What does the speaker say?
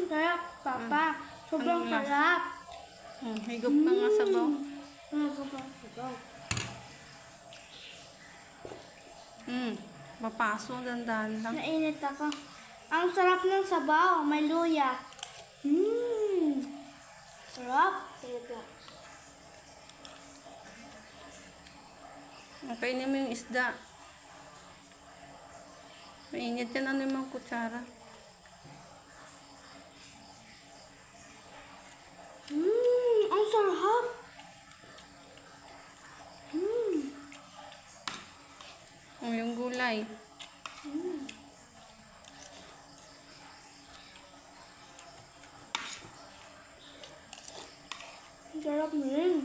Sarap, Papa. Sobrang Anong lasa? sarap. Higop ka nga sabaw. Sobrang sarap. Mapaso, dandan lang. Nainit ako. Ang sarap ng sabaw. May luya. Sarap. Talaga. Kainin mo yung isda. Mainit yan, ano yung mga kutsara. Ang sarap. Yung gulay. Ang sarap mo rin.